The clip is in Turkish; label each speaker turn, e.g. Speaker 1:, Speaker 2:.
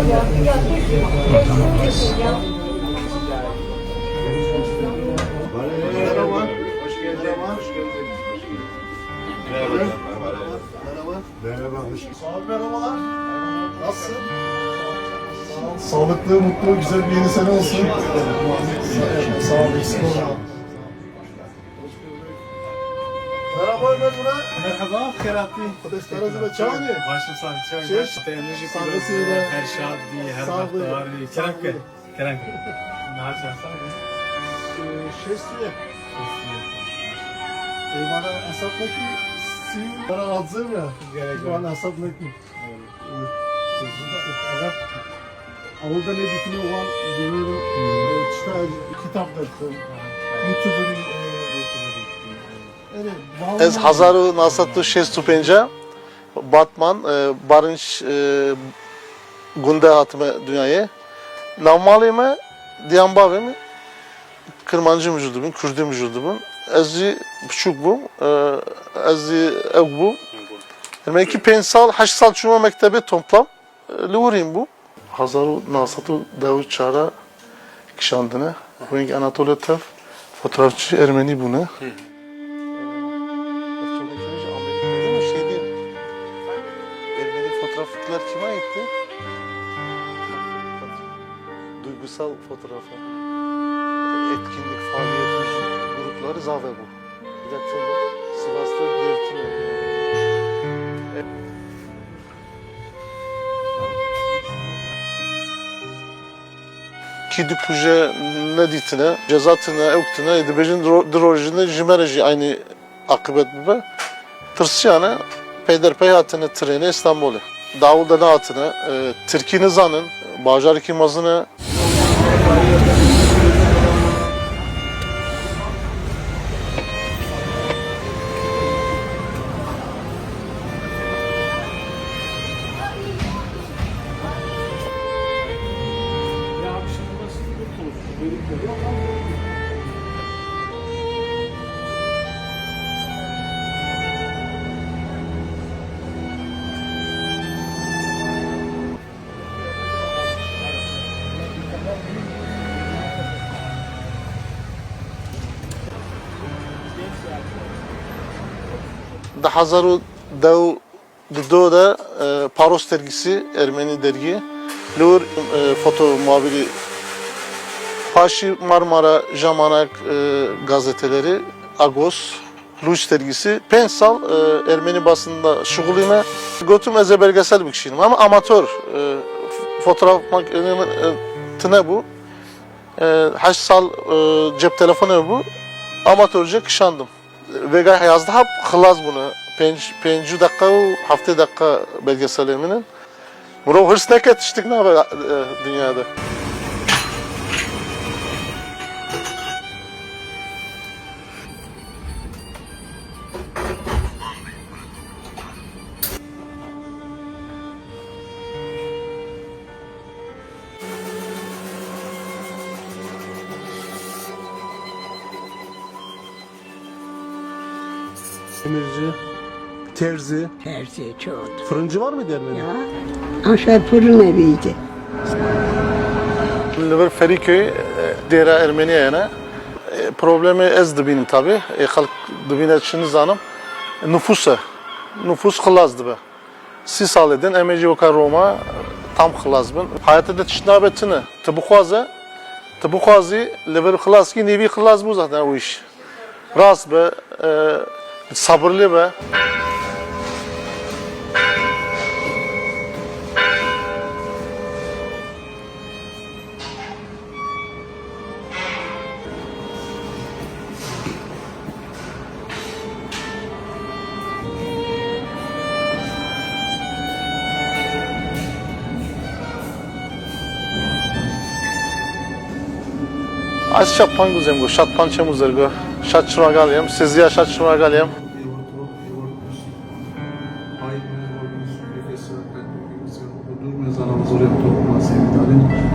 Speaker 1: Merhaba. Hoş geldin. Merhaba. Merhaba. Sağ ol, merhabalar. Nasılsın? Sağlıklı, mutlu, güzel bir yeni sene olsun. Sağ ol, eksik olma. Merhaba Ömer Burak.
Speaker 2: Merhaba, خيراتي.
Speaker 1: Arkadaşlar hazır çağırın.
Speaker 2: Başım sağlık.
Speaker 1: Şeş. Sağlısıyla.
Speaker 2: Her şadi, her bahtari. Kerenke. Kerenke. Naçar sağlık.
Speaker 1: Şeştiye. Bana hesap neki. Bana adzır mı? Bana hesap neki. Evet. Avulda ne dikini olan dinlerim. İşte kitaplar. YouTuber'ın.
Speaker 3: Ez 1965 Batman barınç günde hatime dünyaya. Navmalıyım Diyanbavim Kırmancı vücudum, Kürdüm vücudum. Ezzi küçük bu, ezzi ev bu. Yani ki 5 sal, 8 sal çuma mektebi toplam. Luriyim bu. Hazaru nasatu Davut Çara kişandına. Bu Anatolia Tef fotoğrafçı Ermeni bunu. Fotoğraflar kime aitti? Duygusal fotoğrafı. Etkinlik, faaliyet, grupları Zave bu. Bir dakika Sivas'ta Dertine. Kidi puje ne ditine, cezatine, evktine, edibejin drojine, jimereci aynı akıbet bu. Tırsıyana, peyderpey hatine treni İstanbul'u. Davulda ne atını, Türkiye Nizan'ın, Bağcar Kimaz'ını, da Hazaru Dav da Paros dergisi, Ermeni dergi. Lur foto muhabiri Paşi Marmara Jamanak gazeteleri, Agos, Luç dergisi. Pensal Ermeni basında şugulime. Götüm eze belgesel bir kişiyim ama amatör fotoğraf makinetine bu. 8 sal cep telefonu bu. Amatörce kışandım. Ve yazdı hep hılaz bunu. 5 dakika, hafta dakika belgeseliminin. Bunu hırs ne ketiştik ne haber dünyada.
Speaker 1: Demirci, terzi,
Speaker 4: Terzi çok.
Speaker 1: fırıncı var mıydı Ermeni?
Speaker 4: Ya, aşağı fırın eviydi.
Speaker 3: Lever Feriköy dera Ermeniye yani. Problemi ez dibinin tabi. Halk dibine için zanım. Nüfus hılazdı be. Siz halledin emeci oka Roma tam hılaz bin. Hayatı da tişnabetini. Tıbukhazi lever hılaz ki nevi hılaz bu zaten o iş. Rast be, sabırlı be. Az şappan güzem go, şatpan çemuzlar go. Şat şuragalyam, sizya şat şuragalyam.
Speaker 5: Durmaz anamız oraya toplamaz sevgilerim.